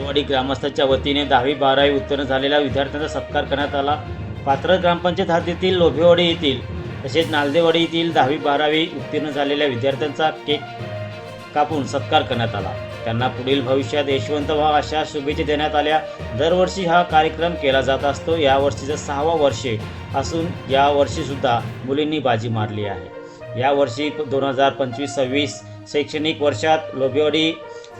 लोभेवाडी ग्रामस्थांच्या वतीने 10वी-12वी उत्तीर्ण झालेल्या विद्यार्थ्यांचा सत्कार करण्यात आला। पात्र ग्रामपंचायत हद्दीतील लोभेवाडी येथील तसेच नालदेवाडी येथील 10वी-12वी उत्तीर्ण झालेल्या विद्यार्थ्यांचा केक कापून सत्कार करण्यात आला। त्यांना पुढील भविष्यात यशवंत व्हा अशा शुभेच्छा देण्यात आल्या। दरवर्षी हा कार्यक्रम केला जात असतो। यावर्षीचं 6वं वर्ष असून यावर्षी सुद्धा मुलींनी बाजी मारली आहे। यावर्षी 2025-26 शैक्षणिक वर्षात लोभेवाडी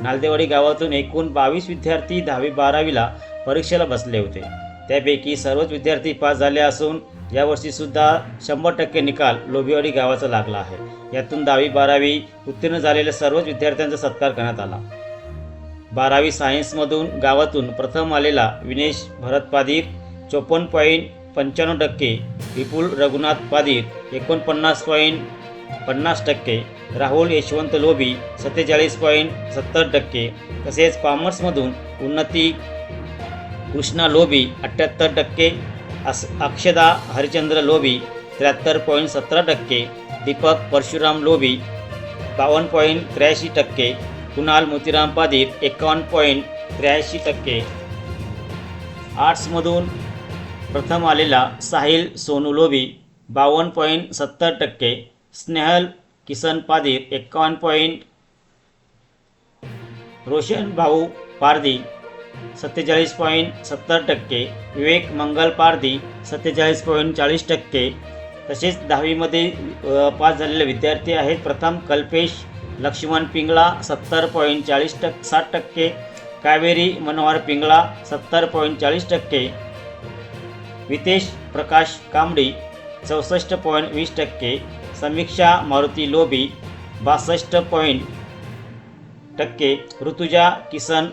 नालदेवाडी गावातून एकूण 22 विद्यार्थी 10वी-12वीला परीक्षेला बसले होते। त्यापैकी सर्वच विद्यार्थी पास झाले असून यावर्षी सुद्धा 100% निकाल लोभेवाडी गावाचा लागला आहे। यातून 10वी-12वी उत्तीर्ण झालेल्या सर्वच विद्यार्थ्यांचा सत्कार करण्यात आला। 12वी सायन्समधून गावातून प्रथम आलेला विनेश भरत पादीर 54.95%, विपुल रघुनाथ पादीर 49.50%, राहुल यशवंत लोभी 47.70%, तसेच कॉमर्समधून उन्नती कृष्णा लोभी 78%, अक्षदा हरिचंद्र लोभी 73.17%, दीपक परशुराम लोभी 52.83%, कुणाल मोतीराम पादीर 51.83%, आर्ट्समधून प्रथम आलेला साहिल सोनू लोभी 52.70%, स्नेहल किसन पादीर 51. रोशन भाऊ पारधी 47.70%, विवेक मंगल पारधी 47.40%, तसेच 10वीमध्ये पास झालेले विद्यार्थी आहेत। प्रथम कल्पेश लक्ष्मण पिंगळा 70.60%, कावेरी मनोहर पिंगळा 70.40%, वितेश प्रकाश कांबडी 64.20%, समीक्षा मारुती लोभी 62%, ऋतुजा किसन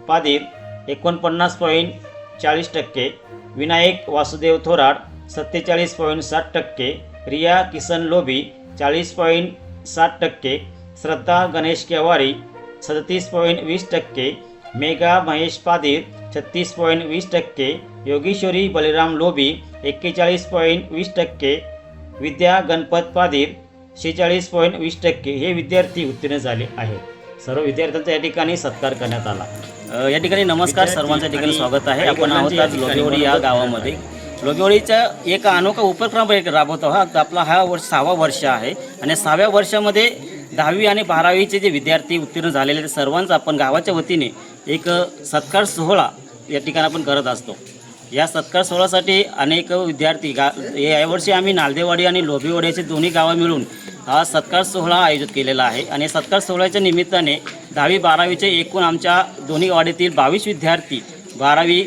पादीर 49.40%, विनायक वासुदेव थोराड 47.60%, रिया किसन लोभी 40.60%, श्रद्धा गणेश केवारी 37.20%, मेघा महेश पादीर 36.20%, योगेश्वरी बलिराम लोभी 41.20%, विद्या गणपत पादीर 46.20% हे विद्यार्थी उत्तीर्ण झाले आहेत। सर्व विद्यार्थ्यांचा या ठिकाणी सत्कार करण्यात आला। या ठिकाणी नमस्कार, सर्वांचं या ठिकाणी स्वागत आहे। आपण आहोत आज लोभेवाडी या गावामध्ये। लोभेवाडीचा एक अनोखा उपक्रम राबवतो आहोत। आपला हा 6वा वर्ष आहे आणि 6व्या वर्षामध्ये 10वी आणि 12वीचे जे विद्यार्थी उत्तीर्ण झालेले ते सर्वांचा आपण गावाच्या वतीने एक सत्कार सोहळा या ठिकाणी आपण करत असतो। या सत्कार सोहळ्यासाठी अनेक विद्यार्थी यावर्षी आम्ही नालदेवाडी आणि लोभेवाडी असे दोन्ही गावं मिळून हा सत्कार सोहळा आयोजित केलेला आहे आणि सत्कार सोहळ्याच्या निमित्ताने 10वी-12वीचे एकूण आमच्या दोन्ही वाडीतील 22 विद्यार्थी 12वी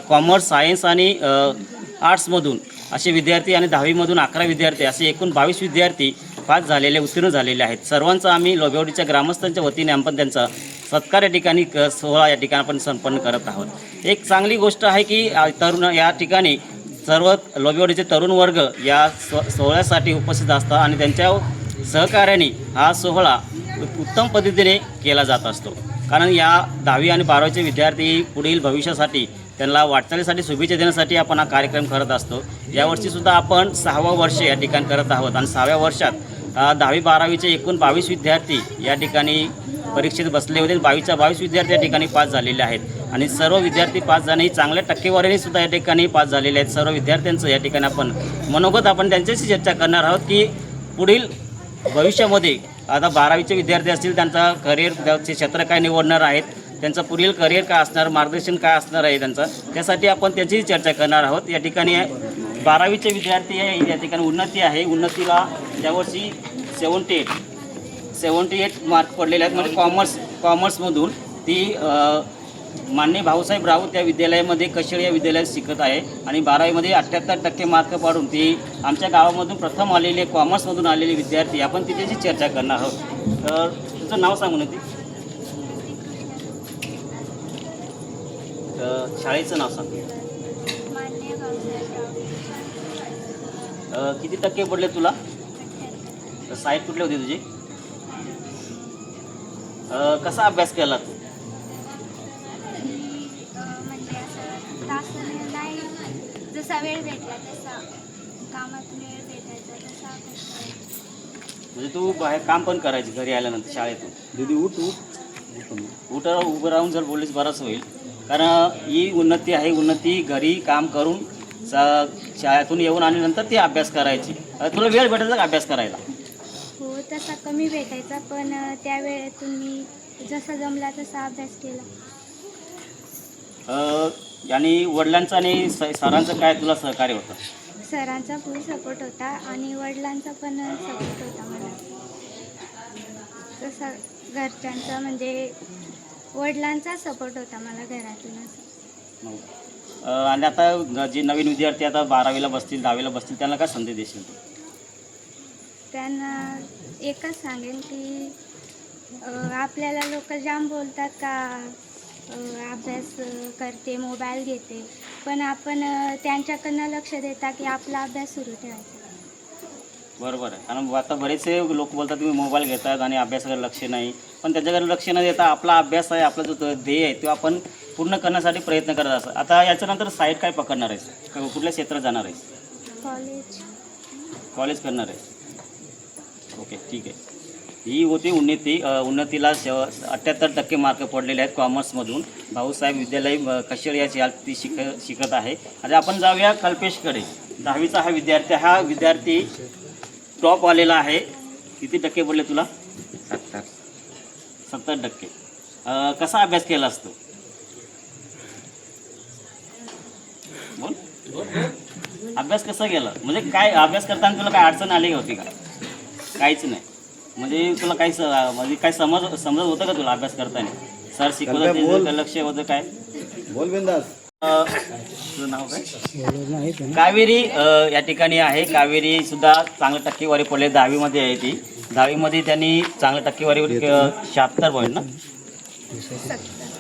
कॉमर्स सायन्स आणि आर्ट्समधून असे विद्यार्थी आणि 10वीमधून 11 विद्यार्थी असे एकूण 22 विद्यार्थी पास झालेले उत्तीर्ण झालेले आहेत। सर्वांचा आम्ही लोभेवाडीच्या ग्रामस्थांच्या वतीने आपण त्यांचा सत्कार या ठिकाणी सोहळा या ठिकाणी आपण संपन्न करत आहोत। एक चांगली गोष्ट आहे की तरुण या ठिकाणी सर्व लोभेवाडीचे तरुण वर्ग या सोहळ्यासाठी उपस्थित असतात आणि त्यांच्या सहकार्याने हा सोहळा उत्तम पद्धतीने केला जात असतो। कारण या 10वी आणि 12वीचे विद्यार्थी पुढील भविष्यासाठी त्यांना वाटचालीसाठी शुभेच्छा देण्यासाठी आपण हा कार्यक्रम करत असतो। यावर्षीसुद्धा आपण 6वं वर्ष या ठिकाणी करत आहोत आणि 6व्या वर्षात 10वी-12वीचे एकूण 22 विद्यार्थी या ठिकाणी परीक्षेत बसले होते। 22 विद्यार्थी या ठिकाणी पास झालेले आहेत आणि सर्व विद्यार्थी पास जाणे चांगल्या टक्केवारीने सुद्धा या ठिकाणी पास झालेले आहेत। सर्व विद्यार्थ्यांचं या ठिकाणी आपण मनोगत आपण त्यांच्याशी चर्चा करणार आहोत की पुढील भविष्यामध्ये आता 12वीचे विद्यार्थी असतील त्यांचा करिअरचे क्षेत्र काय निवडणार आहेत, त्यांचं पुढील करिअर काय असणार, मार्गदर्शन काय असणार आहे त्यांचं, त्यासाठी आपण त्याचीही चर्चा करणार आहोत। या ठिकाणी 12वीचे विद्यार्थी आहे, या ठिकाणी उन्नती आहे। उन्नतीला यावर्षी 78 मार्क पडलेले आहेत। म्हणजे कॉमर्समधून ती मान्य भाऊसाहेब राऊत या विद्यालयामध्ये कशेळ या विद्यालयात शिकत आहे आणि 12वीमध्ये 78% मार्क पाडून ती आमच्या गावामधून प्रथम आलेले कॉमर्समधून आलेले विद्यार्थी आपण तिच्याशी चर्चा करणार आहोत। तर तुझं नाव सांगून येते, शाळेचं नाव सांग। किती टक्के पडले तुला? साईट कुठली होती तुझी? कसा अभ्यास केला तू? जसा वेळ भेटला तसा, कामात वेळ भेटायचा तसा। म्हणजे तू बाहेर काम पण करायची घरी आल्यानंतर शाळेतून? दीदी उठ उभं राहून जर बोललीस बरंच होईल, कारण ही उन्नती आहे. उन्नती घरी काम करून शाळेतून येऊन आणि नंतर ती अभ्यास करायची. तुला वेळ भेटायचा का अभ्यास करायला? हो, तसा कमी भेटायचा, पण त्या वेळेतून मी जसा जमला तसा अभ्यास केला. आणि वडिलांचं आणि सरांचं काय तुला सहकार्य होतं? सरांचा फुल सपोर्ट होता आणि वडिलांचा पण सपोर्ट होता मला. तसा घरच्यांचा म्हणजे वडिलांचा सपोर्ट होता मला घरातूनच. आणि आता जे नवीन विद्यार्थी आता 12वीला बसतील 10वीला बसतील त्यांना काय संदेश देशील? त्यांना एकच सांगेन की आपल्याला लोक जाम बोलतात का अभ्यास करते, मोबाईल घेते, पण आपण त्यांच्याकडनं लक्ष देता की आपला अभ्यास सुरू ठेवायचा. बरोबर आहे, कारण आता बरेचसे लोक बोलतात तुम्ही मोबाईल घेतात आणि अभ्यासाकडे लक्ष नाही, पण त्याच्याकडे लक्ष न देता आपला अभ्यास आहे, आपला जो ध्येय आहे तो आपण पूर्ण करण्यासाठी प्रयत्न करत असतो. आता याच्यानंतर साईड काय पकडणार आहेस? कुठल्या क्षेत्रात जाणार आहेस? कॉलेज करणार आहेस? ओके, ठीक आहे. ही होती उन्नतीला 78% मार्क पडलेले आहेत कॉमर्समधून. भाऊसाहेब विद्यालय कशेळ या शाळेत ती शिकत आहे. आणि आपण जाऊया कल्पेशकडे. 10वीचा हा विद्यार्थी टॉप आलेला आहे. किती टक्के पडले तुला? 70%. कसा अभ्यास केला असतो? बोल. अभ्यास कसा केला म्हणजे काय अभ्यास करताना तुला काय अडचण आली होती का? काहीच नाही. म्हणजे तुला काही म्हणजे काय समजत होतं का तुला अभ्यास करताना? सर शिकवत होते, लक्ष होतं काय? बोल बिंदास. तुझं नाव काय? कावेरी या ठिकाणी आहे. कावेरी सुद्धा चांगलं टक्केवारी पडले. 10वीमध्ये आहे ती. 10वीमध्ये त्यांनी चांगलं टक्केवारी 76 पॉईंट ना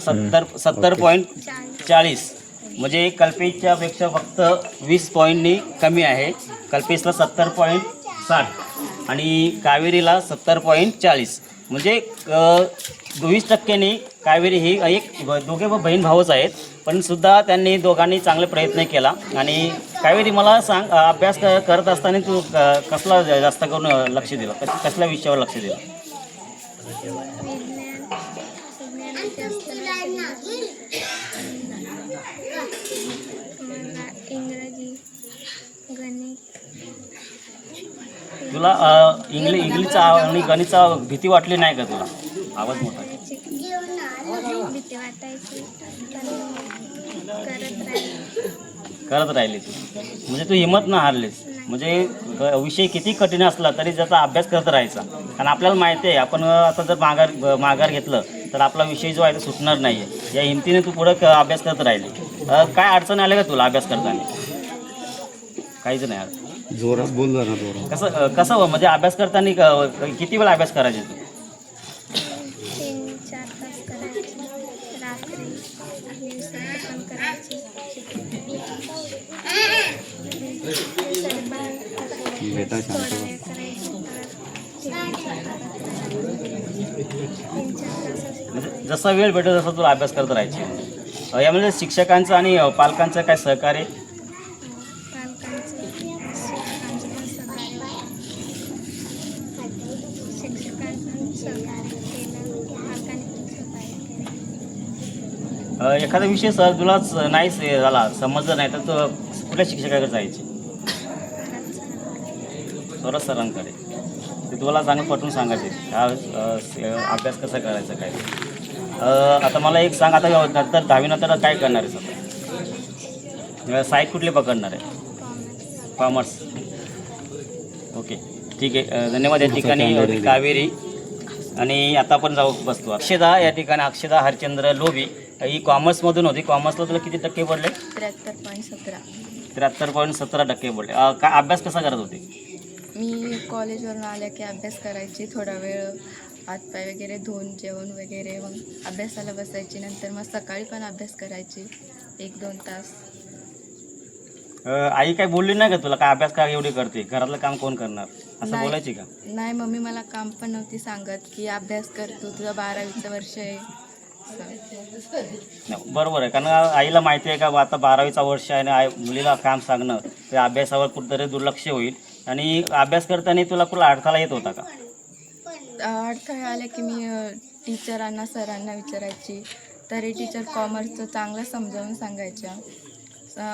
70.40 म्हणजे कल्पेशच्या पेक्षा फक्त 20 पॉईंटनी कमी आहे. कल्पेशला 70.60 आणि कावेरीला 70.40 म्हणजे 20%नी कावेरी ही एक दोघे बहीण भाऊच आहेत, पण सुद्धा त्यांनी दोघांनी चांगले प्रयत्न केला. आणि कावेरी मला सांग, अभ्यास करत असताना तू कसला जास्त करून लक्ष दिलं? कसल्या विषयावर लक्ष दिलं? इंग्रजी, गणित. तुला इंग्लिशचा आणि गणितचा भीती वाटली नाही का तुला? आवाज मोठा आहे. भीती वाटायची, करत राहिली तू, म्हणजे तू हिंमत ना हारलीस. म्हणजे विषय किती कठीण असला तरी त्याचा अभ्यास करत राहायचा. आणि आपल्याला माहिती आहे आपण आता जर माघार घेतलं तर आपला विषय जो आहे तो सुटणार नाही आहे. या हिमतीने तू पुढं अभ्यास करत राहिली. काय अडचण आले का तुला अभ्यास करताना? काहीच नाही. जोरात बोल जरा, जोरात. कसं म्हणजे अभ्यास करताना किती वेळा अभ्यास करायचे तू? 3-4 तास करायचे. रात्री दिवसात पण करायचे. बेटा शांत थोडा बस. वेळ करायचे. 3-4 तास. म्हणजे जसा वेळ भेटेल तसा तुला अभ्यास करत राहायचे. यामध्ये शिक्षकांचं आणि पालकांचं काय सहकार्य? एखादा विषय सर तुलाच नाही झाला, समजलं नाही तर तू कुठल्या शिक्षकाकडे जायचे? स्वराज सरांकडे. ते तुला पटवून सांगायचे हा अभ्यास कसा करायचा काय. आता मला एक सांग, आता नंतर 10वी नंतर काय करणार आहे सर? साईट कुठली पकडणार आहे? कॉमर्स. ओके, ठीक आहे. धन्यवाद. या ठिकाणी कावेरी. आणि आता आपण जाऊ बसतो अक्षदा या ठिकाणी. अक्षदा हरचंद्र लोभी ही कॉमर्समधून होती. कॉमर्सला तुला किती टक्के पडले? 73.17 टक्के पडले. काय अभ्यास कसा करत होते? मी कॉलेजवरून आल्या की अभ्यास करायची. थोडा वेळ हातपाय वगैरे धुवून जेवण वगैरे मग अभ्यासाला बसायची. नंतर मग सकाळी पण अभ्यास करायची 1-2 तास. आई काय बोलली नाही का तुला? काय अभ्यास का एवढी करते? घरातलं काम कोण करणार असं बोलायची का? नाही, मम्मी मला काम पण नव्हती सांगत की अभ्यास कर तू, तुझं 12वीचं वर्ष आहे. बरोबर आहे, कारण आईला माहिती आहे का आता 12वीचा वर्ष आहे आणि मुलीला काम सांगणं ते अभ्यासावर कुठेतरी दुर्लक्ष होईल. आणि अभ्यास करताना तुला कुठला अडथळा येत होता का? अडथळे आले की मी टीचरांना सरांना विचारायची. तरी टीचर कॉमर्सचं चांगलं समजावून सांगायच्या.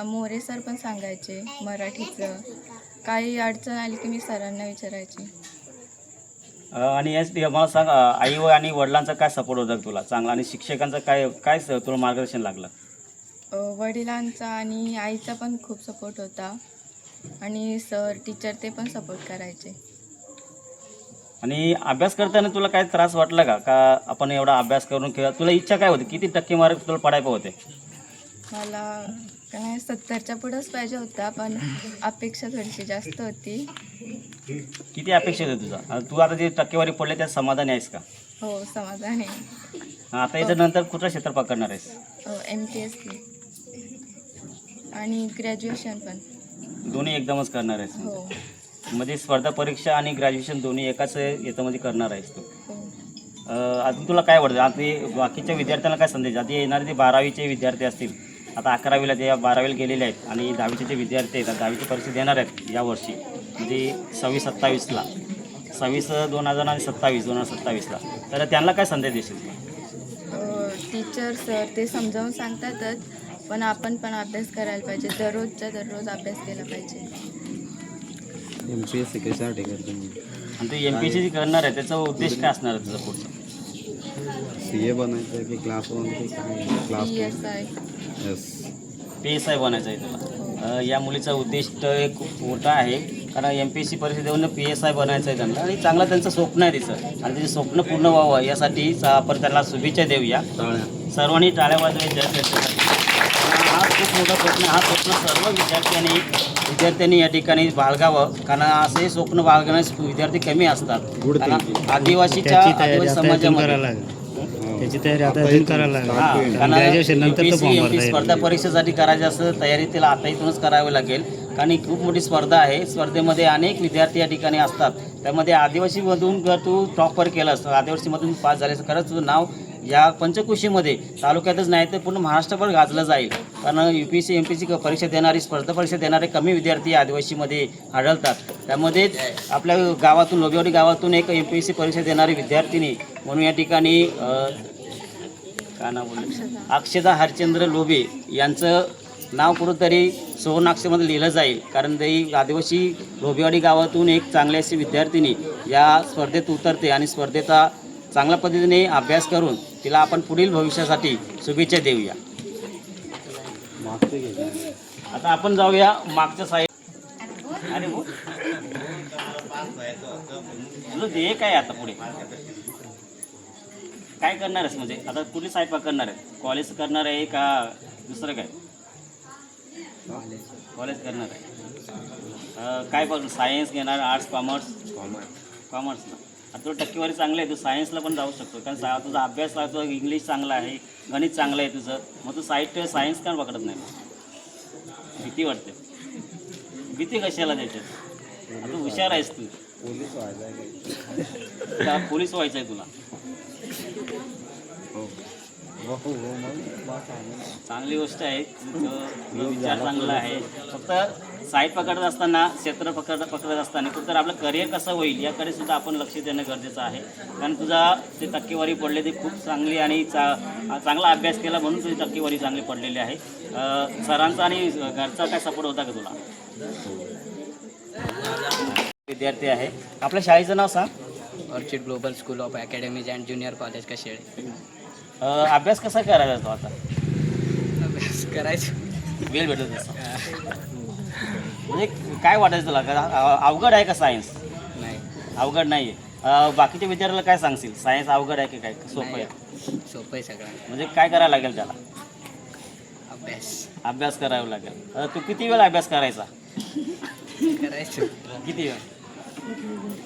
मोरे सर पण सांगायचे मराठीचं. काही अडचण आली की मी सरांना विचारायची. आणि याच मला सांग, आई आणि वडिलांचा काय सपोर्ट होता तुला चांगला, आणि शिक्षकांचा काय काय तुला मार्गदर्शन लागलं? वडिलांचा आणि आईचा पण खूप सपोर्ट होता. आणि सर टीचर ते पण सपोर्ट करायचे. आणि अभ्यास करताना तुला काय त्रास वाटला का आपण एवढा अभ्यास करून, किंवा तुला इच्छा काय होती, किती टक्के मार्क तुला पडायला होते? मला काय 70च्या पुढंच पाहिजे होता, पण अपेक्षा थोडीशी जास्त होती. किती अपेक्षा होती तुझा? तू आता जे टक्केवारी पडले त्यात समाधानी आहेस का? हो, समाधान आहे. आता याच्या नंतर कुठलं क्षेत्र पकडणार आहेस? MPSC आणि ग्रॅज्युएशन पण. दोन्ही एकदमच करणार आहेस? हो म्हणजे स्पर्धा परीक्षा आणि ग्रॅज्युएशन दोन्ही एकाच याच्यामध्ये करणार आहेस तू? हो. अजून तुला काय वाटतं, आता ते बाकीच्या विद्यार्थ्यांना काय संदेश? आता येणारे ते 12वीचे विद्यार्थी असतील, आता 11वीला ते 12वीला गेलेले आहेत, आणि 10वीचे जे विद्यार्थी आहेत 10वीची परीक्षा देणार आहेत यावर्षी, म्हणजे 26-27ला, 26/2027ला, तर त्यांना काय संदेश देशील? टीचर सर ते समजावून सांगतातच, पण आपण पण अभ्यास करायला पाहिजे. दररोजच्या दररोज अभ्यास केला पाहिजे. MPSC कशासाठी करतो मी? आणि ते MPSC जी करणार आहे त्याचा उद्देश काय असणार आहे तुझा पुढचा? CA बनायचं की क्लास 1 की काय? क्लास 2? PSI. यस. PSI बनायचं आहे तुला. या मुलीचा उद्देश एक खूप मोठा आहे, कारण MPSC परीक्षा देऊन PSI बनायचं आहे त्यांना, आणि चांगलं त्यांचं स्वप्न आहे तिचं, आणि त्याचे स्वप्न पूर्ण व्हावं यासाठी आपण त्याला शुभेच्छा देऊया. सर्वांनी टाळ्या वाजवायच्या त्याच्यासाठी. हा खूप मोठा स्वप्न, हा स्वप्न सर्व विद्यार्थ्यांनी या ठिकाणी बाळगावं, कारण असे स्वप्न बाळगण्यास विद्यार्थी कमी असतात. कारण आदिवासी समाजामध्ये त्याची तयारी आता अजून करायला ग्रॅज्युएशन नंतर स्पर्धा परीक्षेसाठी करायची असं तयारी तिला आता इथूनच करावी लागेल, कारण खूप मोठी स्पर्धा आहे. स्पर्धेमध्ये अनेक विद्यार्थी या ठिकाणी असतात. त्यामध्ये आदिवासीमधून जर तू टॉपर केलंस, आदिवासीमधून पास झालेस, खरंच तुझं नाव या पंचक्रोशीमध्ये तालुक्यातच नाही तर पूर्ण महाराष्ट्रभर गाजलं जाईल. कारण UPSC MPSC परीक्षा देणारी, स्पर्धा परीक्षा देणारे कमी विद्यार्थी आदिवासीमध्ये आढळतात. त्यामध्ये आपल्या गावातून, लोभेवाडी गावातून एक MPSC परीक्षा देणारी विद्यार्थिनी म्हणून या ठिकाणी काय नाव बोलले, अक्षदा हरचंद्र लोभे यांचं नाव कुठंतरी सुवर्णाक्षरामध्ये लिहिलं जाईल, कारण ते आदिवासी लोभेवाडी गावातून एक चांगली अशी विद्यार्थिनी या स्पर्धेत उतरते, आणि स्पर्धेचा चांगल्या पद्धतीने अभ्यास करून तिला आपण पुढील भविष्यासाठी शुभेच्छा देऊया. आता आपण जाऊया मागच्या साईड. अरे हो, दे काय आता पुढे काय करणार आहेस? म्हणजे आता कुठली साईड पकडणार आहे? कॉलेज करणार आहे का दुसरं काय? कॉलेज करणार आहे. काय बघ, सायन्स घेणार, आर्ट्स, कॉमर्स? कॉमर्सला. आता तुला टक्केवारी चांगली आहे, तू सायन्सला पण जाऊ शकतो, कारण तुझा अभ्यास लागतो, इंग्लिश चांगला आहे, गणित चांगलं आहे तुझं, मग तू सायन्स का पकडत नाही? भीती वाटते. भीती कशाला त्याच्यात? आता हुशार आहेस तू. पोलीस व्हायचं आहे तुला? चांगली गोष्ट आहे, विचार चांगला आहे. फक्त साईड पकडत असताना, क्षेत्र पकडत असताना कुठं आपलं करिअर कसं होईल याकडे सुद्धा आपण लक्ष देणं गरजेचं आहे. कारण तुझा ते टक्केवारी पडले ते खूप चांगली, आणि चांगला अभ्यास केला म्हणून तुझी टक्केवारी चांगली पडलेली आहे. सरांचा आणि घरचा काय सपोर्ट होता का तुला? विद्यार्थी आहे. आपल्या शाळेचं नाव सांग. Orchid Global School of Academies and Junior College Kashele. अभ्यास कसा करायचा तो आता? अभ्यास करायचं, वेळ भेटत असतो. म्हणजे काय वाटायचं तुला, अवघड आहे का सायन्स? नाही, अवघड नाही आहे. बाकीच्या विद्यार्थ्याला काय सांगशील, सायन्स अवघड आहे की काय सोपं आहे? सोपं आहे सगळं. म्हणजे काय करायला लागेल त्याला? अभ्यास करावा लागेल. तू किती वेळ अभ्यास करायचा? करायचं. किती वेळ?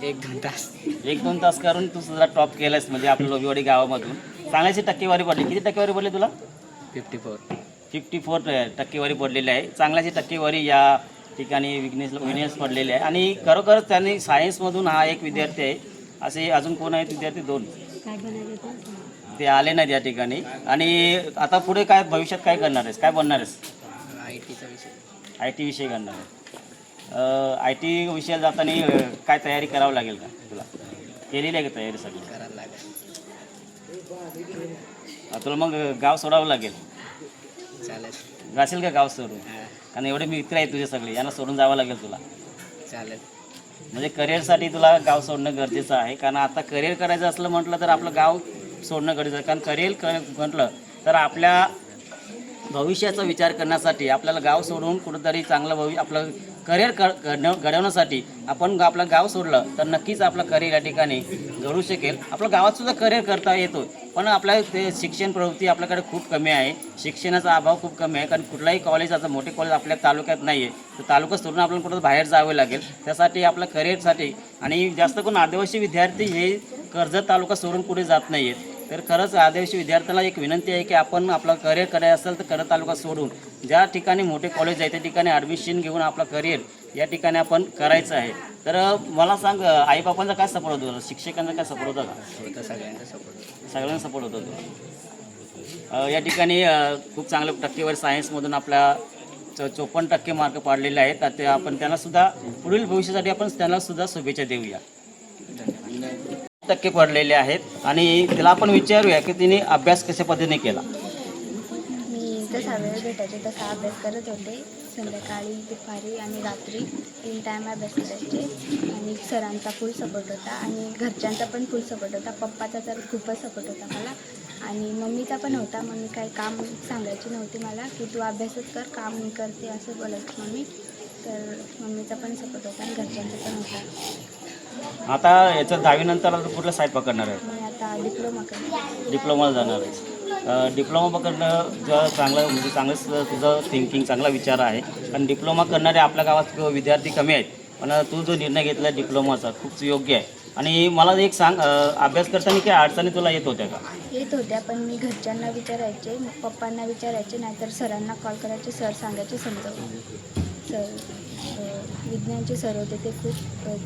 1-2 तास. 1-2 तास करून तू सुद्धा टॉप केलास, म्हणजे आपल्या लोभेवाडी गावामधून चांगल्याची टक्केवारी पडली. किती टक्केवारी पडली तुला? 54 टक्केवारी पडलेली आहे. चांगल्याची टक्केवारी या ठिकाणी विघ्नेश पडलेली आहे, आणि खरोखरच त्यांनी सायन्समधून हा एक विद्यार्थी आहे. असे अजून कोण आहेत विद्यार्थी? 2 ते आले नाहीत या ठिकाणी. आणि आता पुढे काय भविष्यात काय करणार आहेस, काय बनणार आहेस? IT विषय करणार आहे. IT विषयात जाताना काय तयारी करावं लागेल का तुला? केलेली आहे का तयारी सगळी? करायला लागेल. तुला मग गाव सोडावं लागेल. चालेल. जाशील का गाव सोडून? कारण एवढे मित्र आहेत तुझे सगळे, यांना सोडून जावं लागेल तुला. चालेल. म्हणजे करिअरसाठी तुला गाव सोडणं गरजेचं आहे. कारण आता करिअर करायचं असलं म्हटलं तर आपलं गाव सोडणं गरजेचं आहे. कारण करिअर म्हटलं तर आपल्या भविष्याचा विचार करण्यासाठी आपल्याला गाव सोडून कुठंतरी चांगलं आपलं करिअर घडवण्यासाठी आपण आपलं गाव सोडलं तर नक्कीच आपलं करिअर या ठिकाणी घडू शकेल. आपलं गावात सुद्धा करिअर करता येतो, पण आपल्या ते शिक्षण प्रवृत्ती आपल्याकडे खूप कमी आहे. शिक्षणाचा अभाव खूप कमी आहे. कारण कुठलाही कॉलेज, आता मोठे कॉलेज आपल्या तालुक्यात नाही आहे, तर तालुका सोडून आपल्याला कुठं बाहेर जावं लागेल. त्यासाठी आपल्या करिअरसाठी, आणि जास्त करून आदिवासी विद्यार्थी हे कर्जत तालुका सोडून पुढे जात नाही आहेत. तर खरंच आदिवासी विद्यार्थ्यांना एक विनंती आहे की आपण आपलं करिअर करायचं असेल तर कर्जत तालुका सोडून ज्या ठिकाणी मोठे कॉलेज आहे त्या ठिकाणी ॲडमिशन घेऊन आपलं करिअर या ठिकाणी आपण करायचं आहे. तर मला सांग, आईबापांचा काय सपोर्ट होतो, शिक्षकांचा काय सपोर्ट होता का? होतं सगळ्यांचा सपोर्ट. सगळ्यांना सपोर्ट होतो तुला. या ठिकाणी खूप चांगल्या टक्केवारी सायन्समधून आपल्या 54% मार्क पाडलेले आहेत. तर ते आपण त्यांनासुद्धा पुढील भविष्यासाठी आपण त्यांनासुद्धा शुभेच्छा देऊया. टक्के पडलेले आहेत आणि त्याला आपण विचारूया की तिने अभ्यास कशा पद्धतीने केला. मी जसा वेळ भेटायचे तसा अभ्यास करत होते. संध्याकाळी, दुपारी आणि रात्री 3 टाईम अभ्यास करायचे. आणि सरांचा फुल सपोर्ट होता आणि घरच्यांचा पण फुल सपोर्ट होता. पप्पाचा तर खूपच सपोर्ट होता मला, आणि मम्मीचा पण होता. मम्मी काही काम सांगायची नव्हती मला की तू अभ्यासच कर, काम मी करते असं बोलायची मम्मी. तर मम्मीचा पण सपोर्ट होता आणि घरच्यांचा पण होता. आता याचं 10वी नंतर कुठलं साईड पकडणार आहे? मी आता डिप्लोमा करते. डिप्लोमाला जाणार आहे. डिप्लोमा पकडणं जर चांगलं, म्हणजे चांगलं तुझं थिंकिंग, चांगला विचार आहे. कारण डिप्लोमा करणारे आपल्या गावात विद्यार्थी कमी आहेत, पण तू जो निर्णय घेतला डिप्लोमाचा खूप योग्य आहे. आणि मला एक सांग, अभ्यास करताना काही अडचणी तुला येत होत्या का? येत होत्या, पण मी घरच्यांना विचारायचे, पप्पांना विचारायचे, नाहीतर सरांना कॉल करायचे. सर सांगायचे समजावून. सर विज्ञानचे सर होते, ते खूप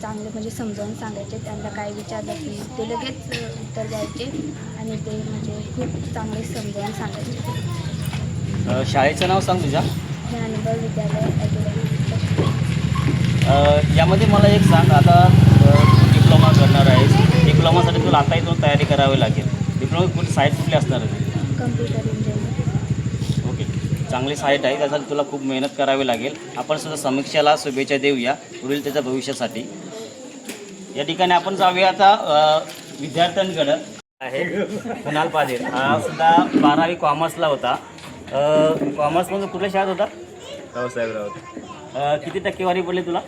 चांगले म्हणजे समजावून सांगायचे. त्यांना काय विचारलं की ते लगेच उत्तर द्यायचे आणि ते म्हणजे खूप चांगले समजावून सांगायचे. शाळेचं नाव सांग तुझ्या. ज्ञानोबा विद्यालय अकॅडमी. यामध्ये मला एक सांग, आता डिप्लोमा करणार आहेस, डिप्लोमासाठी तुला आता इथून तयारी करावी लागेल. डिप्लोमा कुठे साईट कुठली असणार आहे? Computer engineering. ओके, चांगली साईट आहे, त्यासाठी तुला खूप मेहनत करावी लागेल. आपण सुद्धा समीक्षेला शुभेच्छा देऊया पुढील त्याच्या भविष्यासाठी. या ठिकाणी आपण जाऊया आता विद्यार्थ्यांकडं आहे. कुणाल पाटील हा सुद्धा 12वी कॉमर्सला होता. कॉमर्समधून कुठल्या शाळेत होता? रावसाहेब राऊत. किती टक्केवारी पडली तुला?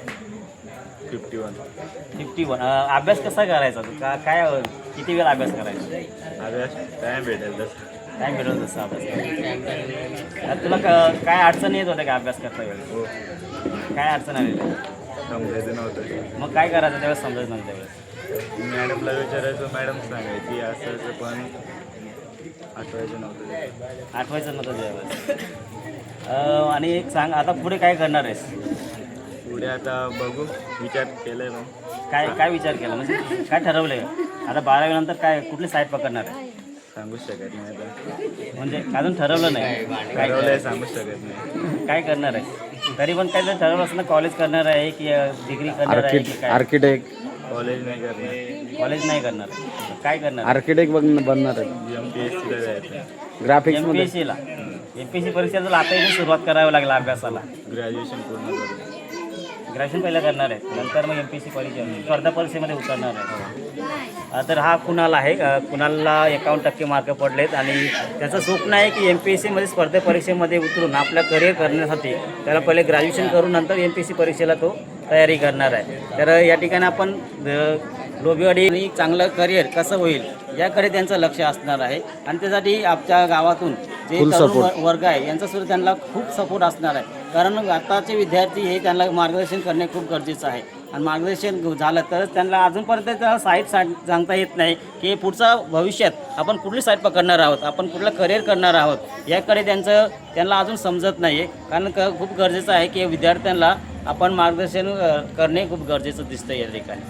51. अभ्यास कसा करायचा तू? काय किती वेळ अभ्यास करायचा? अभ्यास टाईम भेटेल तसं. काय मिळवलं तसं अभ्यास करायचा? तुला काय अडचण येत होत्या का अभ्यास करता वेळेस? हो, काय अडचण आली? समजायचं नव्हतं. मग काय करायचं त्यावेळेस समजायचं नव्हतं त्यावेळेस? मॅडमला विचारायचं, मॅडम सांगायची असं असं, पण आठवायचं नव्हतं. आठवायचं नव्हतं त्यावेळेस. आणि एक सांग, आता पुढे काय करणार आहेस? पुढे आता बघू, विचार केलाय पण. काय विचार केला, म्हणजे काय ठरवलं आहे? आता 12वी नंतर काय कुठली साईड पकडणार आहे? सांगूच शकत नाही आता. म्हणजे अजून ठरवलं नाही काय ठरवलंय, सांगूच शकत नाही. काय करणार आहे? तरी पण काय ठरवलं असं ना, कॉलेज करणार आहे की डिग्री करणार आहे की काय? आर्किटेक्ट कॉलेज नाही करणार. कॉलेज नाही करणार, काय करणार? आर्किटेक्ट बनणार आहे. MPSCला जायचं. ग्राफिक्स मध्ये. MPSC परीक्षेला तर आता इथे सुरुवात करावी लागेल अभ्यासाला. ग्रॅज्युएशन पूर्ण करू. ग्रॅज्युएशन पहिलं करणार आहे, नंतर मग MPSC परीक्षा स्पर्धा परीक्षेमध्ये उतरणार आहे. तर हा कुणाल आहे. कुणालला 51% मार्क पडलेत आणि त्याचं स्वप्न आहे की MPSCमध्ये स्पर्धा परीक्षेमध्ये उतरून आपलं करिअर करण्यासाठी त्याला पहिले ग्रॅज्युएशन करून नंतर MPSC परीक्षेला तो तयारी करणार आहे. तर या ठिकाणी आपण लोभिवाडी आणि चांगलं करिअर कसं होईल याकडे त्यांचं लक्ष असणार आहे. आणि त्यासाठी आमच्या गावातून जे तरुण वर्ग आहे यांचासुद्धा त्यांना खूप सपोर्ट असणार आहे. कारण आताचे विद्यार्थी हे त्यांना मार्गदर्शन करणे खूप गरजेचं आहे. आणि मार्गदर्शन झालं तरच त्यांना अजूनपर्यंत त्याला साईट सांगता येत नाही की पुढचा भविष्यात आपण कुठली साईट पकडणार आहोत, आपण कुठलं करिअर करणार आहोत, याकडे त्यांना अजून समजत नाही आहे. कारण खूप गरजेचं आहे की विद्यार्थ्यांना आपण मार्गदर्शन करणे खूप गरजेचं दिसतं या ठिकाणी.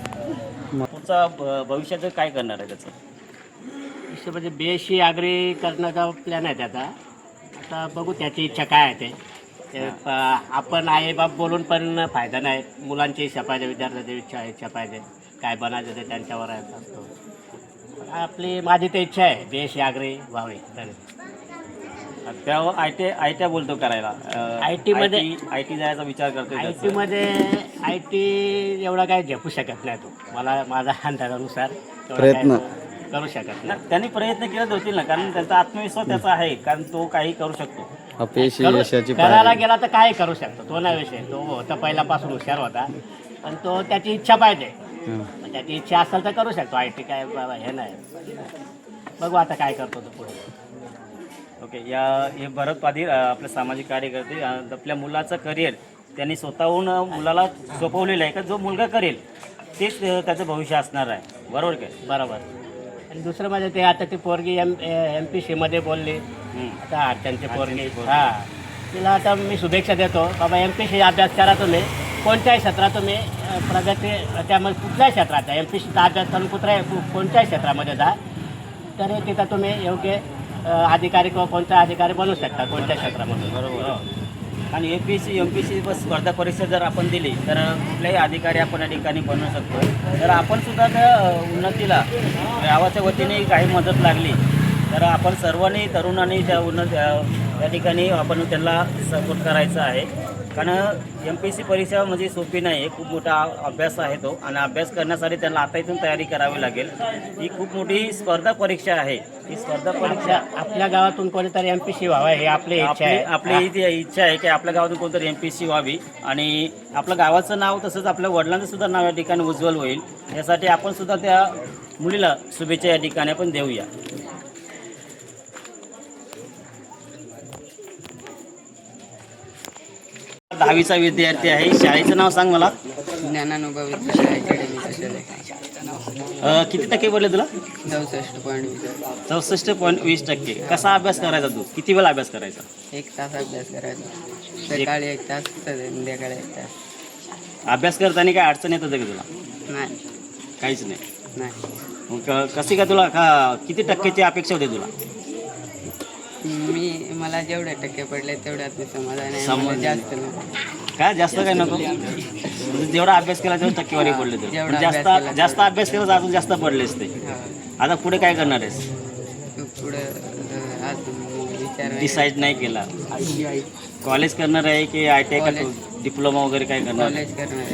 पुढचा भविष्यात काय करणार आहे त्याचं? म्हणजे BSc ॲग्री करण्याचा प्लॅन आहे त्याचा. आता बघू त्याची इच्छा काय आहे ते. आपण आईबाप बोलून पण फायदा नाही. मुलांची इच्छा पाहिजे, विद्यार्थ्यांची इच्छा पाहिजे. काय बनायचं ते त्यांच्यावर आहे असतो. आपली माझी तर इच्छा आहे देश आग्रे व्हावे. तर त्यावर आय टी बोलतो करायला. IT मध्ये- आय टी जायचा विचार करतो. आय टी एवढा काय झेपू शकत नाही तो, मला माझा अंदाजानुसार तेवढा प्रयत्न. काय करू शकत नाही. त्यांनी प्रयत्न केलेच होतील ना, कारण त्यांचा आत्मविश्वास त्याचा आहे, कारण तो काही करू शकतो. अपयशी करू- यशाची करायला पायरी. गेला तर काय करू शकतो, तो नाही विषय. तो होता पहिल्यापासून हुशार होता, पण तो त्याची इच्छा पाहिजे. हं. मग त्याची इच्छा असेल तर करू शकतो. आय टी काय बाबा हे नाही. बघू आता काय करतो तो पुढे. ओके. हे भरत पाटील आपले सामाजिक कार्यकर्ते आपल्या मुलाचं करिअर त्यांनी स्वतःहून मुलाला सोपवलेलं आहे का जो मुलगा करेल तेच त्याचं भविष्य असणार आहे. बरोबर काय? बरोबर. आणि दुसरं म्हणजे ते आता ती पोरगी MPC मध्ये बोलली. आता अर्चनची पोरगी, हां, तिला आता मी शुभेच्छा देतो. बाबा MPC अभ्यास करा तुम्ही, कोणत्याही क्षेत्रात तुम्ही प्रगती, त्यामध्ये कुठल्याही क्षेत्रात MPCचा अभ्यास करून कोणत्याही क्षेत्रामध्ये जा, तर तिथं तुम्ही योग्य अधिकारी किंवा कोणता अधिकारी बनू शकता कोणत्या क्षेत्रामध्ये. बरोबर. आणि MPC स्पर्धा परीक्षा जर आपण दिली तर कुठल्याही अधिकारी आपण या ठिकाणी बनवू शकतो. तर आपण सुद्धा त्या उन्नतीला गावाच्या वतीने काही मदत लागली तर आपण सर्वांनी तरुणांनी त्या ठिकाणी आपण त्यांना सपोर्ट करायचा आहे. कारण MPC परीक्षा म्हणजे सोपी नाही आहे, खूप मोठा अभ्यास आहे तो, आणि अभ्यास करण्यासाठी त्यांना आता इथून तयारी करावी लागेल. ही खूप मोठी स्पर्धा परीक्षा आहे. ही स्पर्धा परीक्षा आपल्या गावातून कोणीतरी MPC व्हावा हे आपली इच्छा आहे. आपली इच्छा आहे की आपल्या गावातून कोणतरी MPC व्हावी आणि आपल्या गावाचं नाव तसंच आपल्या वडिलांचं सुद्धा नाव या ठिकाणी उज्ज्वल होईल. यासाठी आपण सुद्धा त्या मुलीला शुभेच्छा या ठिकाणी आपण देऊया. दहावीचा विद्यार्थी आहे. शाळेचं नाव सांग मला. ज्ञानानुभव विद्यालय अकॅडमी कशाला किती टक्के पडले तुला? 64.20. 64.20%. कसा अभ्यास करायचा तू? किती वेळा अभ्यास करायचा? 1 तास अभ्यास करायचा. सकाळी 1 तास, संध्याकाळी 1 तास. अभ्यास करताना काय अडचण येत होतं का तुला? नाही काहीच नाही. नाही मग कशी का तुला किती टक्केची अपेक्षा होती तुला? मला जेवढे टक्के पडले तेवढ्यात मी समाधान आहे. समाधान. मला जास्त नको. काय जास्त काय नको? म्हणजे जेवढा अभ्यास केला तेवढं टक्केवारी पडले तर जेवढा जास्त अभ्यास केला जास्त अभ्यास केला तर अजून जास्त पडलेस ते. हो. आता पुढे काय करणार आहेस? पुढं अजून विचार नाही. डिसाईड नाही केला. कॉलेज करणार आहे की ITI का कॉलेज. डिप्लोमा वगैरे काय करणार? कॉलेज करणार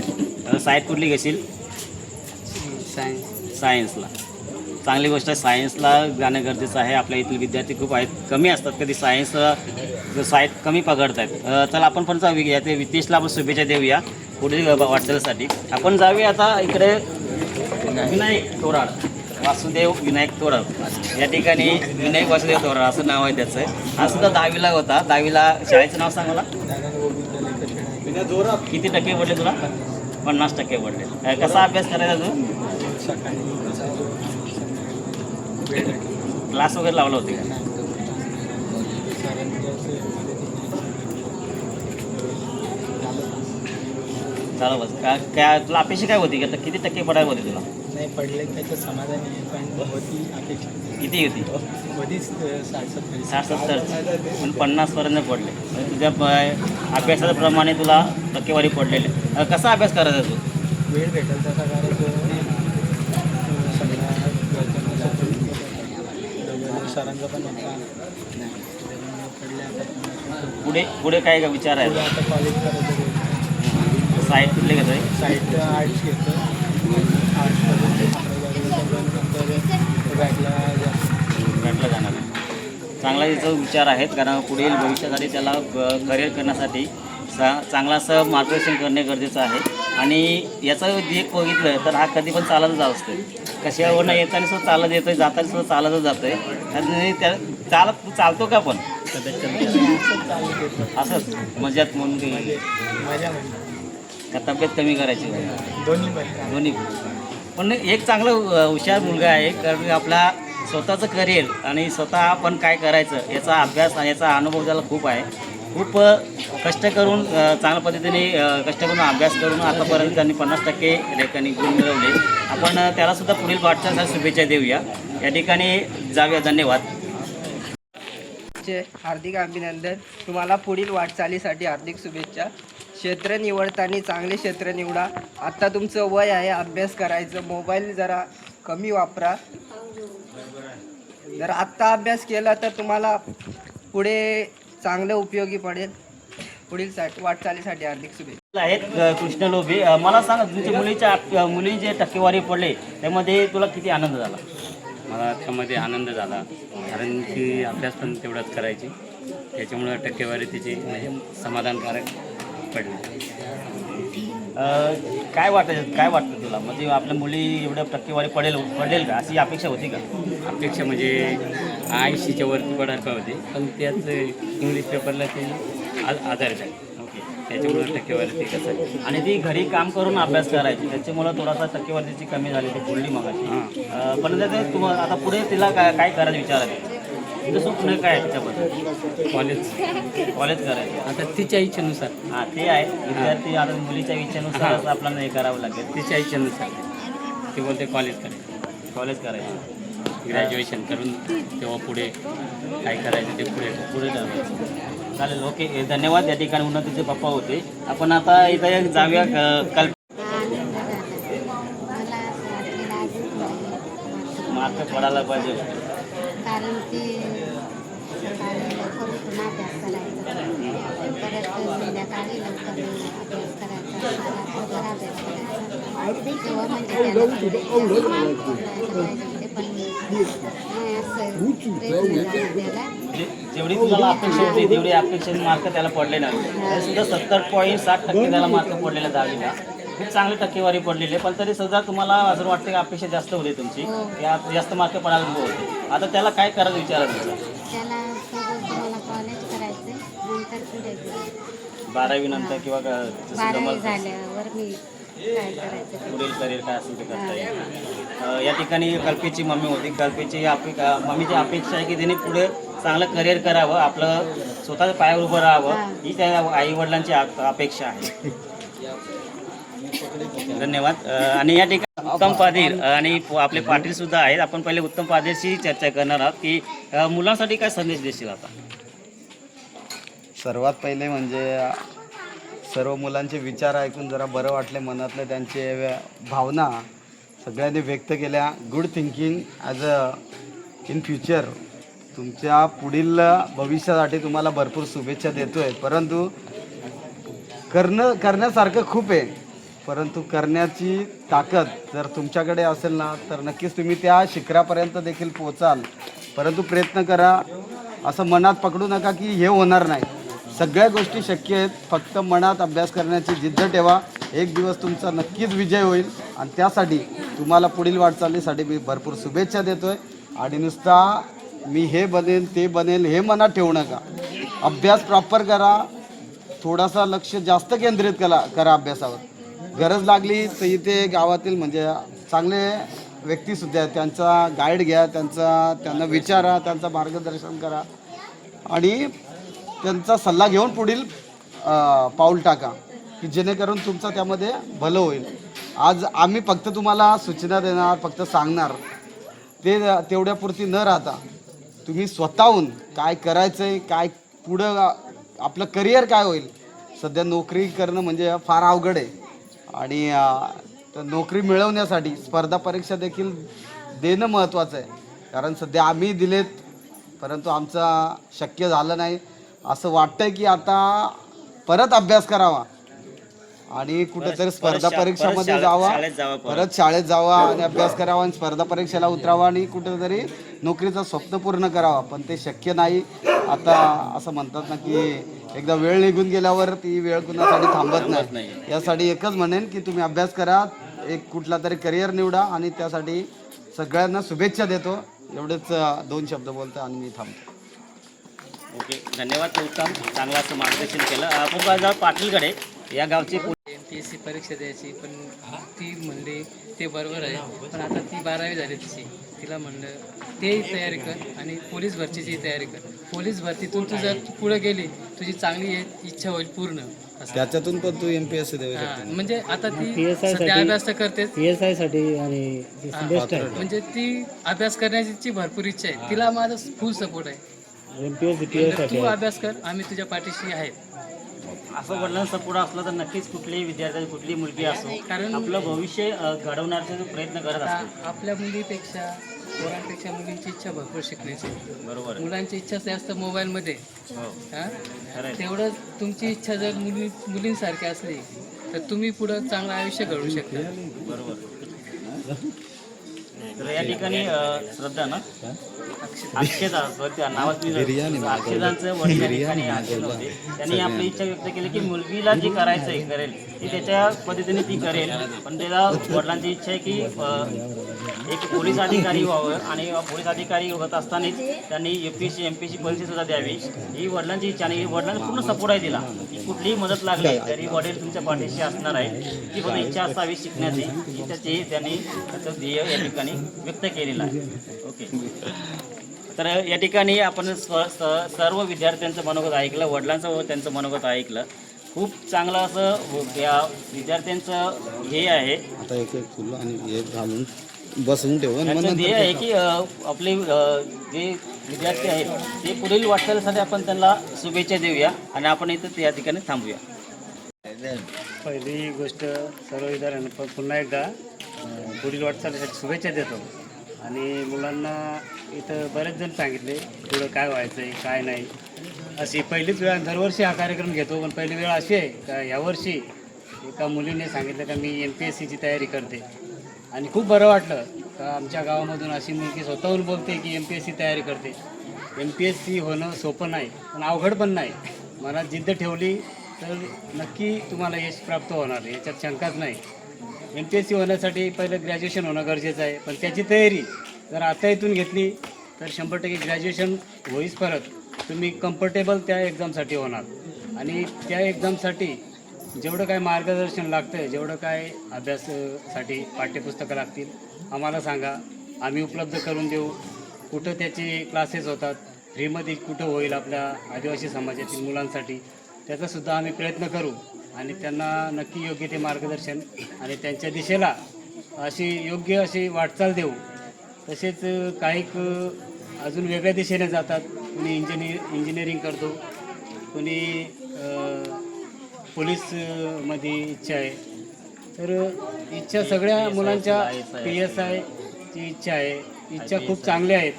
आहे. साईड कुठली घेशील? सायन्स. सायन्सला. चांगली गोष्ट आहे. सायन्सला जाणं गरजेचं आहे. आपल्या इथले विद्यार्थी खूप आहेत, कमी असतात, कधी सायन्स साईड कमी पकडत आहेत. चला आपण पण जाऊया ते वितेशला आपण शुभेच्छा देऊया पुढील वाटचालीसाठी. आपण जाऊया आता इकडे विनायक तोराड, वासुदेव विनायक तोराड या ठिकाणी. विनायक वासुदेव तोराड असं नाव आहे त्याचं. हा सुद्धा 10वीला होता. 10वीला शाळेचं नाव सांग मला. किती टक्के पडले तुला? 50% पडले. कसा अभ्यास करायचा तू? क्लास वगैरे लावला होते का? चालू बस. काय तुला अपेक्षा काय होती? आता किती टक्के पडायला होते तुला? नाही पडले त्याचं समाधान आहे, पण होती अपेक्षा किती होती? कधीच 60-70. 60-70 पण 50पर्यंत पडले. म्हणजे तुझ्या अभ्यासाच्या प्रमाणे तुला टक्केवारी पडलेली. कसा अभ्यास करायचा तू? वेळ भेटेल तसा करायचं. सगळ्या सरांचा पण होता पडले. आता पुढे काय विचार आहे? आता कॉलेज करायचं. साईड कुठले घेतो आहे? साईड आर्ट्स घेतो. भेटला जाणार आहे. चांगला त्याचा विचार आहेत, कारण पुढील भविष्यासाठी त्याला करिअर करण्यासाठी चांगलं असं मार्गदर्शन करणे गरजेचं आहे. आणि याचं जे बघितलं तर हा कधी पण चालतच असतो. कशावरनं येताना सुद्धा चालत येतोय, जाताना सुद्धा चालतच जातोय. आणि त्या तू चालतो का पण असंच मजात म्हणून का तब्येत कमी करायची? दोन्ही पण एक चांगलं हुशार मुलगा आहे, कारण आपला स्वतःचं करिअर आणि स्वतः आपण काय करायचं याचा अभ्यास आणि याचा अनुभव त्याला खूप आहे. खूप कष्ट करून चांगल्या पद्धतीने कष्ट करून अभ्यास करून आतापर्यंत त्यांनी 50% ठिकाणी गुण मिळवले. आपण त्यालासुद्धा पुढील वाटचालीसाठी शुभेच्छा देऊया. या ठिकाणी जाऊया. धन्यवाद. हार्दिक अभिनंदन. तुम्हाला पुढील वाटचालीसाठी हार्दिक शुभेच्छा. क्षेत्र निवडताना चांगले क्षेत्र निवडा. आत्ता तुमचं वय आहे अभ्यास करायचं. मोबाईल जरा कमी वापरा. जर आत्ता अभ्यास केला तर तुम्हाला पुढे चांगलं उपयोगी पडेल. पुढील वाटचालीसाठी हार्दिक शुभेच्छा. आहेत कृष्ण लोभी. मला सांग, तुमच्या मुली जे टक्केवारी पडले त्यामध्ये तुला किती आनंद झाला? मला त्यामध्ये आनंद झाला, कारण की अभ्यास पण तेवढाच करायची, त्याच्यामुळं टक्केवारी तिची म्हणजे समाधानकारक पडली. काय वाटतं तुला, म्हणजे आपल्या मुली एवढ्या टक्केवारी पडेल का अशी अपेक्षा होती का? अपेक्षा म्हणजे 80च्या वरती पडायला होती, पण त्यात इंग्लिश पेपरला ते आधार आहे. ओके. त्याच्यामुळं टक्केवारी ती कसं आणि ती घरी काम करून अभ्यास करायची, त्याच्यामुळं थोडासा टक्केवारीची कमी झाली, ती बोलली मगाशी. पण त्याचं तुम्हाला आता पुढे तिला काय करायचं विचार आहे? तुझं स्वप्न काय आहे त्याच्याबद्दल? कॉलेज करायचं. आता तिच्या इच्छेनुसार. हां, ते आहे. विद्यार्थी आता मुलीच्या इच्छेनुसार असं आपल्याला हे करावं लागेल. तिच्या इच्छेनुसार ते बोलते कॉलेज करायचं, ग्रॅज्युएशन करून तेव्हा पुढे काय करायचं ते पुढे ठरवायचं. चालेल, ओके, धन्यवाद. या ठिकाणी उन्नतीचे पप्पा होते. आपण आता इथं जाऊया मार्क पडायला पाहिजे, कारण की सकाळी लवकर उठून अभ्यास करायचा, परत संध्याकाळी लवकर अभ्यास करायचा, रात्रभर अभ्यास करायचा. तेव्हा म्हणजे त्याला पाहिजे पण नाही असं प्रयत्न झाला त्याला. जेवढी तुम्हाला अपेक्षा होती तेवढी अपेक्षा मार्क त्याला पडले नाही. सुद्धा 70.7% त्याला मार्क पडलेला 10वीला. खूप चांगली टक्केवारी पडलेली आहे, पण तरी सुद्धा तुम्हाला असं वाटतं की अपेक्षा जास्त होती तुमची, यात जास्त मार्क पडायला होते. आता त्याला काय करायचं विचार आहे तुमचा? त्याला सोबत तुम्हाला कॉलेज करायचं, नंतर पुढे 12वी नंतर किंवा 12वी झाल्यावर मी काय करायचं पुढील करिअर काय असेल ते करता येईल. या ठिकाणी कल्पेची मम्मी होती. कल्पेची मम्मीची अपेक्षा आहे की तिने पुढे चांगलं करिअर करावं, आपलं स्वतःच्या पायावर उभं राहावं, ही त्या आईवडिलांची अपेक्षा आहे. धन्यवाद. आणि या ठिकाणी उत्तम पाधीर आणि आपले पाटील सुद्धा आहेत. आपण पहिले उत्तम पाधीरशी चर्चा करणार आहोत की मुलांसाठी काय संदेश देशील आता? सर्वात पहिले म्हणजे सर्व मुलांचे विचार ऐकून जरा बरं वाटले, मनातले त्यांचे भावना सगळ्यांनी व्यक्त केल्या. Good thinking as a in future. तुमच्या पुढील भविष्यासाठी तुम्हाला भरपूर शुभेच्छा देतो आहे. परंतु करण्यासारखं खूप आहे, परंतु करण्याची ताकद जर तुमच्याकडे असेल ना तर नक्कीच तुम्ही त्या शिखरापर्यंत देखील पोचाल. परंतु प्रयत्न करा, असं मनात पकडू नका की हे होणार नाही. सगळ्या गोष्टी शक्य आहेत, फक्त मनात अभ्यास करण्याची जिद्द ठेवा. एक दिवस तुमचा नक्कीच विजय होईल आणि त्यासाठी तुम्हाला पुढील वाटचालीसाठी मी भरपूर शुभेच्छा देतो आहे. आणि नुसता मी हे बनेल ते बनेल हे मनात ठेवू नका. अभ्यास प्रॉपर करा, थोडासा लक्ष जास्त केंद्रित करा अभ्यासावर. गरज लागली तर इथे गावातील म्हणजे चांगले व्यक्तीसुद्धा आहेत, त्यांचा गाईड घ्या, त्यांना विचारा, त्यांचं मार्गदर्शन करा आणि त्यांचा सल्ला घेऊन पुढील पाऊल टाका की जेणेकरून तुमचं त्यामध्ये भलं होईल. आज आम्ही फक्त तुम्हाला सूचना देणार, फक्त सांगणार, ते तेवढ्यापुरती न राहता तुम्ही स्वतःहून काय करायचं आहे, काय पुढं आपलं करिअर काय होईल. सध्या नोकरी करणं म्हणजे फार अवघड आहे आणि तर नोकरी मिळवण्यासाठी स्पर्धा परीक्षा देखील देणं महत्त्वाचं आहे. कारण सध्या आम्ही दिलेत परंतु आमचं शक्य झालं नाही. असं वाटतंय की आता परत अभ्यास करावा आणि कुठेतरी स्पर्धा परीक्षामध्ये जावा, परत शाळेत जावा आणि अभ्यास करावा आणि स्पर्धा परीक्षेला उतरावा आणि कुठेतरी नोकरीचं स्वप्न पूर्ण करावा. पण ते शक्य नाही. आता असं म्हणतात ना की एकदा वेळ निघून गेल्यावर ती वेळ कुणासाठी थांबत नाही. यासाठी एकच म्हणेन की तुम्ही अभ्यास करा, एक कुठला तरी करिअर निवडा आणि त्यासाठी सगळ्यांना शुभेच्छा देतो. एवढेच 2 शब्द बोलतो आणि मी थांबतो. ओके, धन्यवाद. उत्तम, चांगलं असं मार्गदर्शन केलं. आपण जाऊ पाटीलकडे. या गावची MPSC परीक्षा द्यायची, पण ती म्हणली ते बरोबर आहे, पण आता ती 12वी झाली तिची. तिला म्हणलं तेही तयारी कर आणि पोलीस भरतीची तयारी कर. पोलीस भरतीतून तू जर पुढे गेली, तुझी चांगली इच्छा होईल पूर्ण. त्याच्यातून पण तू MPSC देऊ शकतो. म्हणजे आता ती सध्या अभ्यास तर करतेच PSI साठी आणि म्हणजे ती अभ्यास करण्याची भरपूर इच्छा आहे. तिला माझा फुल सपोर्ट आहे. तू अभ्यास कर, आम्ही तुझ्या पाठीशी आहे. असं वडिलांचा सपोर्ट असला तर नक्कीच कुठल्याही विद्यार्थ्याची कुठली मुलगी असो, कारण आपलं भविष्य घडवण्याचा प्रयत्न करत असतो. आपल्या मुलीपेक्षा पोरांपेक्षा मुलींची इच्छा भरपूर शिकण्याची. बरोबर आहे. मुलांची इच्छा जास्त मोबाईलमध्ये. हो हां खरं आहे. तेवढंच तुमची इच्छा जर मुलींसारखी असली तर तुम्ही पुढं चांगलं आयुष्य घडवू शकता. बरोबर. तर या ठिकाणी श्रद्धा ना अक्षदा त्या नावाची अक्षदांचं वडील या ठिकाणी आलेले होते. त्यांनी आपली इच्छा व्यक्त केली की मुलगीला जे करायचं आहे करेल ती त्याच्या पद्धतीने ती करेल, पण त्याला वडिलांची इच्छा आहे की एक पोलीस अधिकारी व्हावं आणि पोलीस अधिकारी होत असतानाच त्यांनी UPSC MPSC परीक्षासुद्धा द्यावी ही वडिलांची इच्छा. आणि वडिलांचा पूर्ण सपोर्ट आहे तिला की कुठलीही मदत लागली तरी वडील तुमच्या पाठीशी असणार आहे. ती फक्त इच्छा असावी शिकण्याची ही त्याची त्यांनी त्याचं ध्येय या ठिकाणी व्यक्त केलेलं आहे. ओके. तर या ठिकाणी आपण सर्व विद्यार्थ्यांचं मनोगत ऐकलं, वडिलांचं व त्यांचं मनोगत ऐकलं. खूप चांगलं असं या विद्यार्थ्यांचं हे आहे. आता एक फुलं आणि हे घालून बसवून ठेवून त्यांचं ध्येय आहे की आपले जे विद्यार्थी आहेत ते पुढील वाटचालीसाठी आपण त्यांना शुभेच्छा देऊया आणि आपण इथं या ठिकाणी थांबूया. पहिली गोष्ट सर्व विद्यार्थ्यांना पुन्हा एकदा पुढील वाटचालीसाठी शुभेच्छा देतो. आणि मुलांना इथं बरेच जण सांगितले पुढं काय व्हायचं आहे काय नाही. अशी पहिलीच वेळ, दरवर्षी हा कार्यक्रम घेतो पण पहिली वेळ अशी आहे का यावर्षी एका मुलीने सांगितलं का मी MPSCची तयारी करते. आणि खूप बरं वाटलं का आमच्या गावामधून अशी मुलगी स्वतःहून बोलते की MPSC तयारी करते. MPSC होणं सोपं नाही पण अवघड पण नाही. मनात जिद्द ठेवली तर नक्की तुम्हाला यश प्राप्त होणार, याच्यात शंकाच नाही. MPSC होण्यासाठी पहिलं ग्रॅज्युएशन होणं गरजेचं आहे, पण त्याची तयारी जर आता इथून घेतली तर 100% ग्रॅज्युएशन होईच परत तुम्ही कम्फर्टेबल त्या एक्झामसाठी होणार. आणि त्या एक्झामसाठी जेवढं काय मार्गदर्शन लागतं आहे, जेवढं काय अभ्यासासाठी पाठ्यपुस्तकं लागतील आम्हाला सांगा, आम्ही उपलब्ध करून देऊ. कुठं त्याचे क्लासेस होतात फ्रीमध्ये, कुठं होईल आपल्या आदिवासी समाजातील मुलांसाठी त्याचासुद्धा आम्ही प्रयत्न करू आणि त्यांना नक्की योग्य ते मार्गदर्शन आणि त्यांच्या दिशेला अशी योग्य अशी वाटचाल देऊ. तसेच काही अजून वेगळ्या दिशेने जातात. कुणी इंजिनिअरिंग करतो, कुणी पोलीसमध्ये इच्छा आहे. तर इच्छा सगळ्या मुलांच्या PSIची इच्छा आहे. इच्छा खूप चांगल्या आहेत,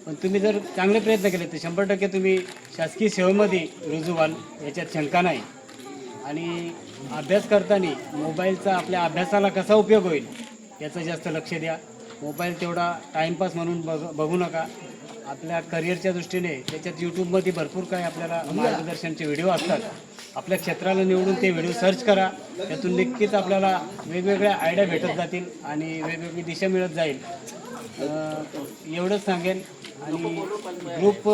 पण तुम्ही जर चांगले प्रयत्न केले तर 100% तुम्ही शासकीय सेवेमध्ये रुजू व्हाल, याच्यात शंका नाही. आणि अभ्यास करताना मोबाईलचा आपल्या अभ्यासाला कसा उपयोग होईल याचं जास्त लक्ष द्या. मोबाईल तेवढा टाईमपास म्हणून बघू नका. आपल्या करिअरच्या दृष्टीने त्याच्यात यूट्यूबमध्ये भरपूर काही आपल्याला मार्गदर्शनचे व्हिडिओ असतात. आपल्या क्षेत्राला निवडून ते व्हिडिओ सर्च करा, त्यातून नक्कीच आपल्याला वेगवेगळ्या आयडिया भेटत जातील आणि वेगवेगळी दिशा मिळत जाईल. एवढंच सांगेन. आणि ग्रुप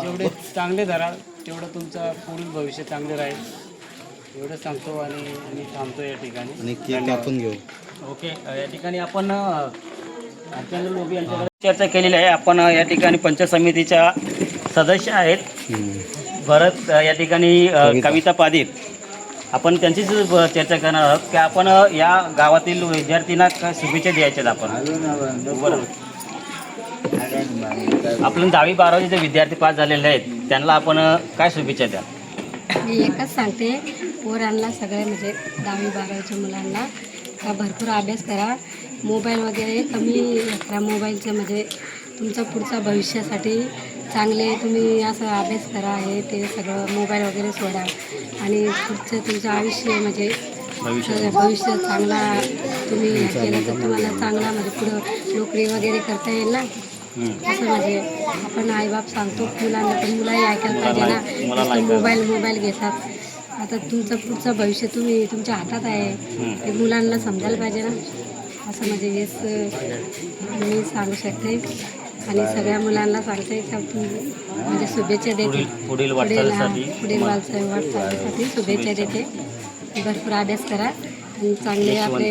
जेवढे चांगले धराल तेवढं तुमचं पुढील भविष्य चांगले राहील, एवढंच सांगतो आणि मी थांबतो या ठिकाणी. आणि केक आपण घेऊ. ओके. या ठिकाणी आपण अर्चना लोभी यांच्याकडे चर्चा केलेली आहे. आपण या ठिकाणी पंचायत समितीच्या सदस्य आहेत भरत या ठिकाणी कविता पादीर. आपण त्यांचीच चर्चा करणार आहोत की आपण या गावातील विद्यार्थ्यांना काय शुभेच्छा द्यायच्यात. आपण बरं आपण 10वी 12वी जे विद्यार्थी पास झालेले आहेत त्यांना आपण काय शुभेच्छा द्या. मी एकच सांगते पोरांना सगळे म्हणजे 10वी 12वीच्या मुलांना का भरपूर अभ्यास करा. मोबाईल वगैरे कमी करा. मोबाईलचं म्हणजे तुमचं पुढच्या भविष्यासाठी चांगले तुम्ही असं अभ्यास करा. हे ते सगळं मोबाईल वगैरे सोडा आणि पुढचं तुमचं आयुष्य म्हणजे भविष्य चांगला तुम्ही केलं तर तुम्हाला चांगला म्हणजे पुढं नोकरी वगैरे करता येईल ना. असं म्हणजे आपण आईबाप सांगतो मुलांना, पण मुलाही ऐकायला पाहिजे ना. मोबाईल घेतात. आता तुमचं पुढचं भविष्य तुम्ही तुमच्या हातात आहे, ते मुलांना समजायला पाहिजे ना. असं म्हणजे हेच मी सांगू शकते आणि सगळ्या मुलांना सांगते का म्हणजे शुभेच्छा देते. पुढील वाटचालीसाठी शुभेच्छा देते. भरपूर अभ्यास करा आणि चांगले आपले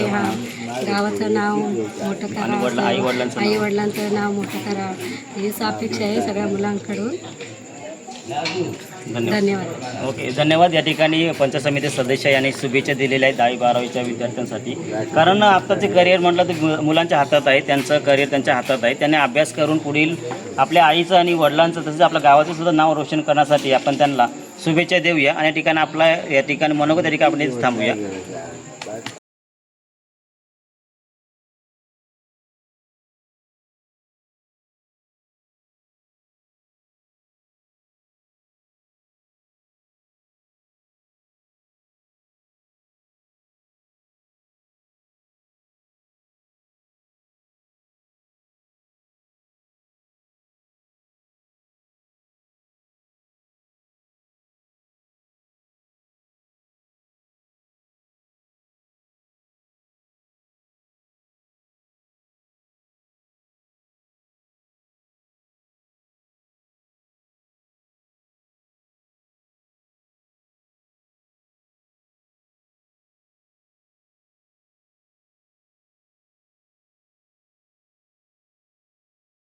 गावाचं नाव मोठं करा, आईवडिलांचं नाव मोठं करा, हीच अपेक्षा आहे सगळ्या मुलांकडून. धन्यवाद. ओके, धन्यवाद. या ठिकाणी पंचायत समिती सदस्य यांनी शुभेच्छा दिलेल्या आहेत 10वी 12वीच्या विद्यार्थ्यांसाठी. कारण आत्ताचे करिअर म्हटलं तर मुलांच्या हातात आहे, त्यांचं करिअर त्यांच्या हातात आहे. त्यांनी अभ्यास करून पुढील आपल्या आईचं आणि वडिलांचं तसंच आपल्या गावाचं सुद्धा नाव रोशन करण्यासाठी आपण त्यांना शुभेच्छा देऊया आणि या ठिकाणी आपला या ठिकाणी मनोगत या ठिकाणी आपण थांबूया.